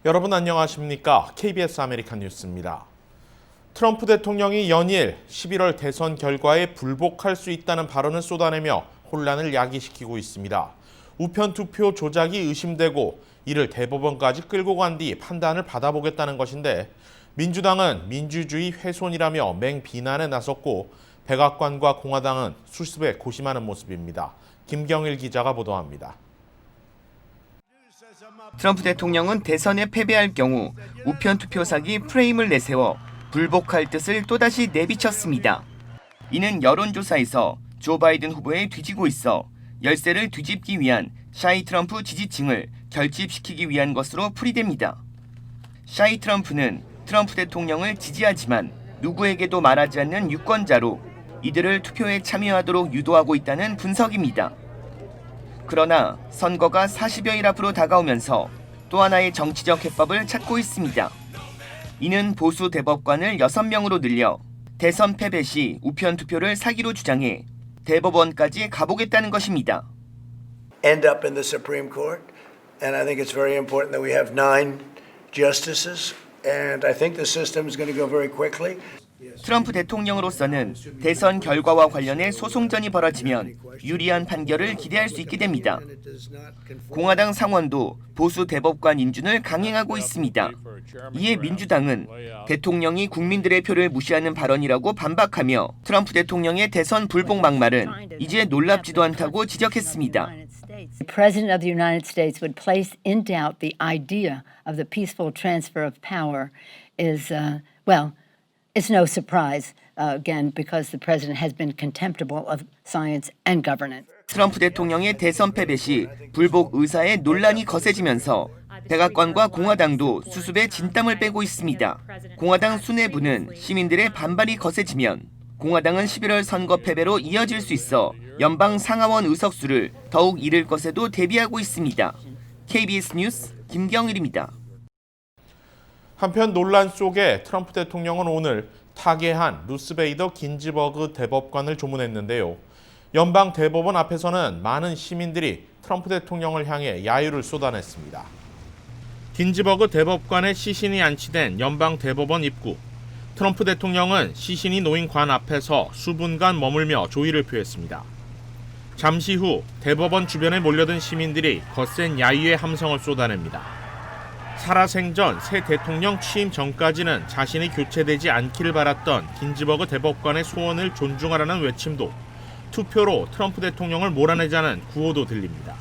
여러분 안녕하십니까? KBS 아메리칸 뉴스입니다. 트럼프 대통령이 연일 11월 대선 결과에 불복할 수 있다는 발언을 쏟아내며 혼란을 야기시키고 있습니다. 우편 투표 조작이 의심되고 이를 대법원까지 끌고 간 뒤 판단을 받아보겠다는 것인데 민주당은 민주주의 훼손이라며 맹비난에 나섰고 백악관과 공화당은 수습에 고심하는 모습입니다. 김경일 기자가 보도합니다. 트럼프 대통령은 대선에 패배할 경우 우편 투표 사기 프레임을 내세워 불복할 뜻을 또다시 내비쳤습니다. 이는 여론조사에서 조 바이든 후보에 뒤지고 있어 열세를 뒤집기 위한 샤이 트럼프 지지층을 결집시키기 위한 것으로 풀이됩니다. 샤이 트럼프는 트럼프 대통령을 지지하지만 누구에게도 말하지 않는 유권자로 이들을 투표에 참여하도록 유도하고 있다는 분석입니다. 그러나 선거가 40여일 앞으로 다가오면서 또 하나의 정치적 해법을 찾고 있습니다. 이는 보수 대법관을 6명으로 늘려 대선 패배 시 우편 투표를 사기로 주장해 대법원까지 가보겠다는 것입니다. End up in the Supreme Court, and I think it's very important that we have 9 justices, and I think the system is going to go very quickly. 트럼프 대통령으로서는 대선 결과와 관련해 소송전이 벌어지면 유리한 판결을 기대할 수 있게 됩니다. 공화당 상원도 보수 대법관 인준을 강행하고 있습니다. 이에 민주당은 대통령이 국민들의 표를 무시하는 발언이라고 반박하며 트럼프 대통령의 대선 불복 막말은 이제 놀랍지도 않다고 지적했습니다. The President of the United States would place in doubt the idea of the peaceful transfer of power is, it's no surprise, again, because the President has been contemptible of science and governance. 트럼프 대통령의 대선 패배 시 불복 의사의 논란이 거세지면서 백악관과 공화당도 수습에 진땀을 빼고 있습니다. 공화당 수뇌부는 시민들의 반발이 거세지면 공화당은 11월 선거 패배로 이어질 수 있어 연방 상하원 의석수를 더욱 잃을 것에도 대비하고 있습니다. KBS 뉴스 김경일입니다. 한편 논란 속에 트럼프 대통령은 오늘 타계한 루스베이더 긴즈버그 대법관을 조문했는데요. 연방 대법원 앞에서는 많은 시민들이 트럼프 대통령을 향해 야유를 쏟아냈습니다. 긴즈버그 대법관의 시신이 안치된 연방 대법원 입구. 트럼프 대통령은 시신이 놓인 관 앞에서 수분간 머물며 조의를 표했습니다. 잠시 후 대법원 주변에 몰려든 시민들이 거센 야유의 함성을 쏟아냅니다. 살아생전 새 대통령 취임 전까지는 자신이 교체되지 않기를 바랐던 긴즈버그 대법관의 소원을 존중하라는 외침도, 투표로 트럼프 대통령을 몰아내자는 구호도 들립니다.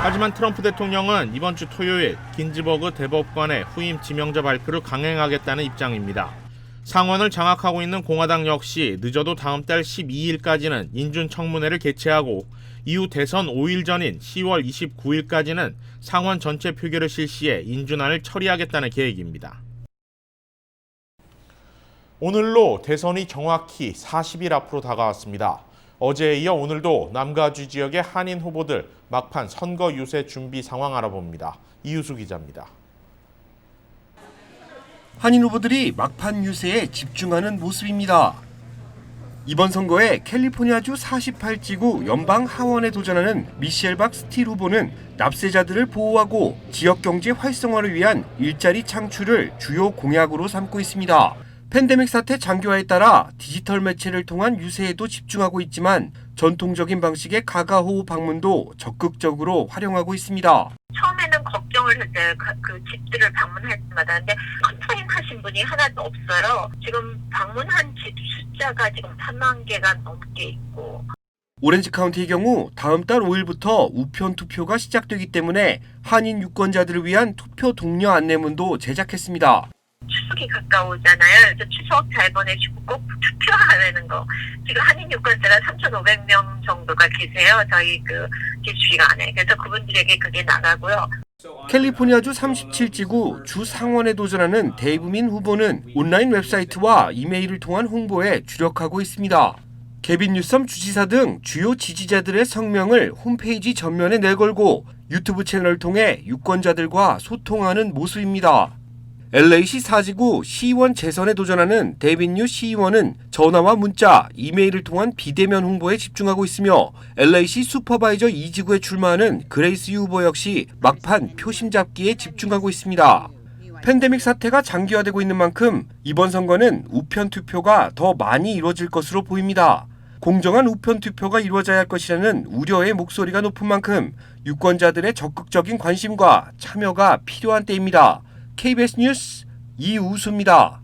하지만 트럼프 대통령은 이번 주 토요일 긴즈버그 대법관의 후임 지명자 발표를 강행하겠다는 입장입니다. 상원을 장악하고 있는 공화당 역시 늦어도 다음 달 12일까지는 인준청문회를 개최하고 이후 대선 5일 전인 10월 29일까지는 상원 전체 표결을 실시해 인준안을 처리하겠다는 계획입니다. 오늘로 대선이 정확히 40일 앞으로 다가왔습니다. 어제에 이어 오늘도 남가주 지역의 한인 후보들 막판 선거 유세 준비 상황 알아봅니다. 이유수 기자입니다. 한인 후보들이 막판 유세에 집중하는 모습입니다. 이번 선거에 캘리포니아주 48지구 연방 하원에 도전하는 미셸 박 스틸 후보는 납세자들을 보호하고 지역 경제 활성화를 위한 일자리 창출을 주요 공약으로 삼고 있습니다. 팬데믹 사태 장기화에 따라 디지털 매체를 통한 유세에도 집중하고 있지만 전통적인 방식의 가가호 방문도 적극적으로 활용하고 있습니다. 처음에는 걱정을 했어요. 그 집들을 방문할 때마다. 근데 컨사인 하신 분이 하나도 없어요. 지금 방문한 집 숫자가 지금 3만 개가 넘게 있고. 오렌지 카운티의 경우 다음 달 5일부터 우편 투표가 시작되기 때문에 한인 유권자들을 위한 투표 독려 안내문도 제작했습니다. 추석이 가까우잖아요. 그래서 추석 잘 보내시고 꼭 투표하라는 거. 지금 한인 유권자가 3,500명 정도가 계세요. 저희 그 기수위가 안에. 그래서 그분들에게 그게 나가고요. 캘리포니아주 37지구 주 상원에 도전하는 데이브민 후보는 온라인 웹사이트와 이메일을 통한 홍보에 주력하고 있습니다. 개빈 뉴섬 주지사 등 주요 지지자들의 성명을 홈페이지 전면에 내걸고 유튜브 채널을 통해 유권자들과 소통하는 모습입니다. LA시 사지구 시의원 재선에 도전하는 데빈 유 시의원은 전화와 문자, 이메일을 통한 비대면 홍보에 집중하고 있으며 LA시 슈퍼바이저 2지구에 출마하는 그레이스 유 후보 역시 막판 표심 잡기에 집중하고 있습니다. 팬데믹 사태가 장기화되고 있는 만큼 이번 선거는 우편 투표가 더 많이 이루어질 것으로 보입니다. 공정한 우편 투표가 이루어져야 할 것이라는 우려의 목소리가 높은 만큼 유권자들의 적극적인 관심과 참여가 필요한 때입니다. KBS 뉴스 이우수입니다.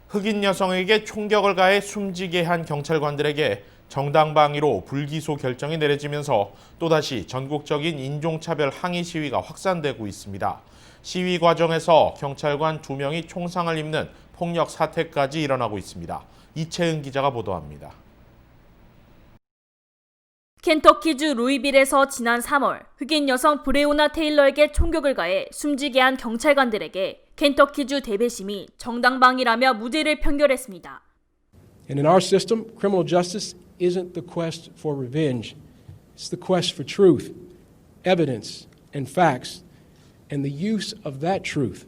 흑인 여성에게 총격을 가해 숨지게 한 경찰관들에게 정당방위로 불기소 결정이 내려지면서 또다시 전국적인 인종차별 항의 시위가 확산되고 있습니다. 시위 과정에서 경찰관 2명이 총상을 입는 폭력 사태까지 일어나고 있습니다. 이채은 기자가 보도합니다. 켄터키주 루이빌에서 지난 3월 흑인 여성 브레오나 테일러에게 총격을 가해 숨지게 한 경찰관들에게 켄터키주 대배심이 정당방위라며 무죄를 판결했습니다. And in our system, criminal justice isn't the quest for revenge. It's the quest for truth, evidence, and facts, and the use of that truth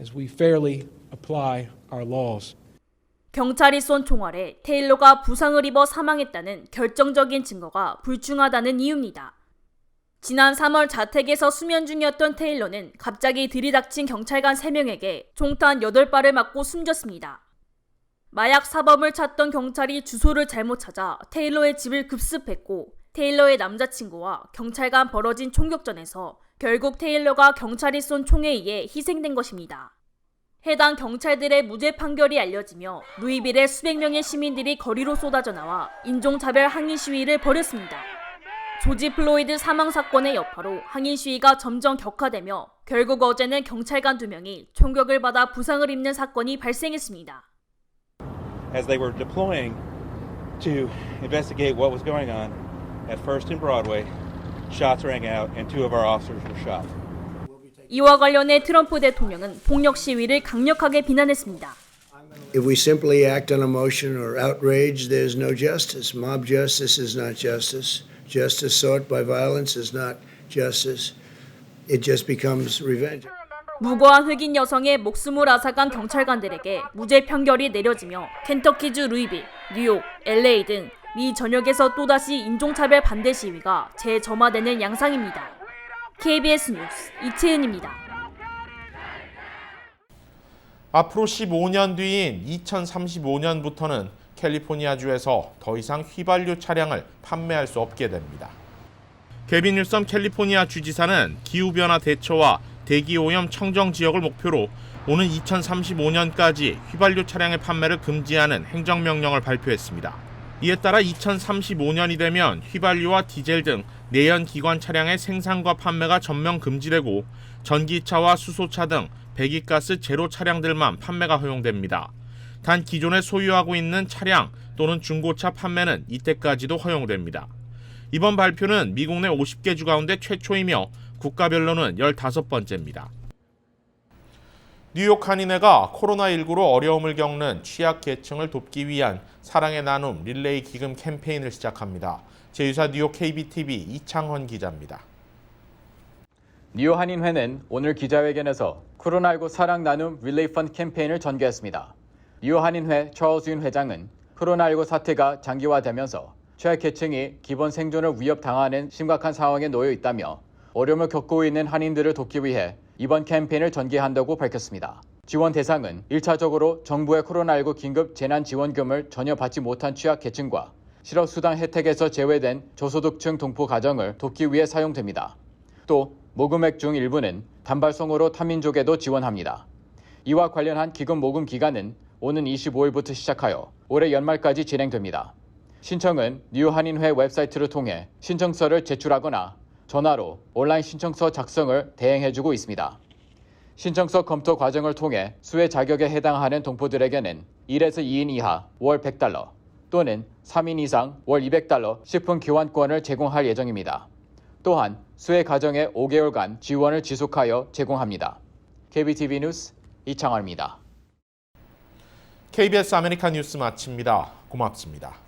as we fairly apply our laws. 경찰이 쏜 총알에 테일러가 부상을 입어 사망했다는 결정적인 증거가 불충하다는 이유입니다. 지난 3월 자택에서 수면 중이었던 테일러는 갑자기 들이닥친 경찰관 3명에게 총탄 8발을 맞고 숨졌습니다. 마약 사범을 찾던 경찰이 주소를 잘못 찾아 테일러의 집을 급습했고 테일러의 남자친구와 경찰 간 벌어진 총격전에서 결국 테일러가 경찰이 쏜 총에 의해 희생된 것입니다. 해당 경찰들의 무죄 판결이 알려지며 루이빌에 수백 명의 시민들이 거리로 쏟아져 나와 인종차별 항의 시위를 벌였습니다. 조지 플로이드 사망 사건의 여파로 항의 시위가 점점 격화되며 결국 어제는 경찰관 2명이 총격을 받아 부상을 입는 사건이 발생했습니다. As they were deploying to investigate what was going on at First and Broadway, shots rang out and 2 of our officers were shot. 이와 관련해 트럼프 대통령은 폭력 시위를 강력하게 비난했습니다. If we simply act on emotion or outrage, there's no justice. Mob justice is not justice. Justice sought by violence is not justice. It just becomes revenge. 무고한 흑인 여성의 목숨을 앗아간 경찰관들에게 무죄 판결이 내려지며 켄터키주 루이빌, 뉴욕, LA 등 미 전역에서 또다시 인종차별 반대 시위가 재점화되는 양상입니다. KBS 뉴스 이채은입니다. 앞으로 15년 뒤인 2035년부터는 캘리포니아주에서 더 이상 휘발유 차량을 판매할 수 없게 됩니다. 개빈 윌선 캘리포니아 주지사는 기후변화 대처와 대기오염 청정 지역을 목표로 오는 2035년까지 휘발유 차량의 판매를 금지하는 행정명령을 발표했습니다. 이에 따라 2035년이 되면 휘발유와 디젤 등 내연기관 차량의 생산과 판매가 전면 금지되고 전기차와 수소차 등 배기가스 제로 차량들만 판매가 허용됩니다. 단 기존에 소유하고 있는 차량 또는 중고차 판매는 이때까지도 허용됩니다. 이번 발표는 미국 내 50개 주 가운데 최초이며 국가별로는 15번째입니다. 뉴욕 한인회가 코로나19로 어려움을 겪는 취약계층을 돕기 위한 사랑의 나눔 릴레이 기금 캠페인을 시작합니다. 제2사 뉴욕 KBTV 이창헌 기자입니다. 뉴욕 한인회는 오늘 기자회견에서 코로나19 사랑 나눔 릴레이 펀드 캠페인을 전개했습니다. 뉴욕 한인회 찰스 윤 회장은 코로나19 사태가 장기화되면서 취약계층이 기본 생존을 위협당하는 심각한 상황에 놓여 있다며 어려움을 겪고 있는 한인들을 돕기 위해 이번 캠페인을 전개한다고 밝혔습니다. 지원 대상은 1차적으로 정부의 코로나19 긴급 재난지원금을 전혀 받지 못한 취약계층과 실업수당 혜택에서 제외된 저소득층 동포 가정을 돕기 위해 사용됩니다. 또 모금액 중 일부는 단발성으로 타민족에도 지원합니다. 이와 관련한 기금 모금 기간은 오는 25일부터 시작하여 올해 연말까지 진행됩니다. 신청은 뉴욕 한인회 웹사이트를 통해 신청서를 제출하거나 전화로 온라인 신청서 작성을 대행해주고 있습니다. 신청서 검토 과정을 통해 수혜 자격에 해당하는 동포들에게는 1에서 2인 이하 월 $100 또는 3인 이상 월 $200 식품 교환권을 제공할 예정입니다. 또한 수혜 과정에 5개월간 지원을 지속하여 제공합니다. KBTV 뉴스 이창환입니다. KBS 아메리카 뉴스 마칩니다. 고맙습니다.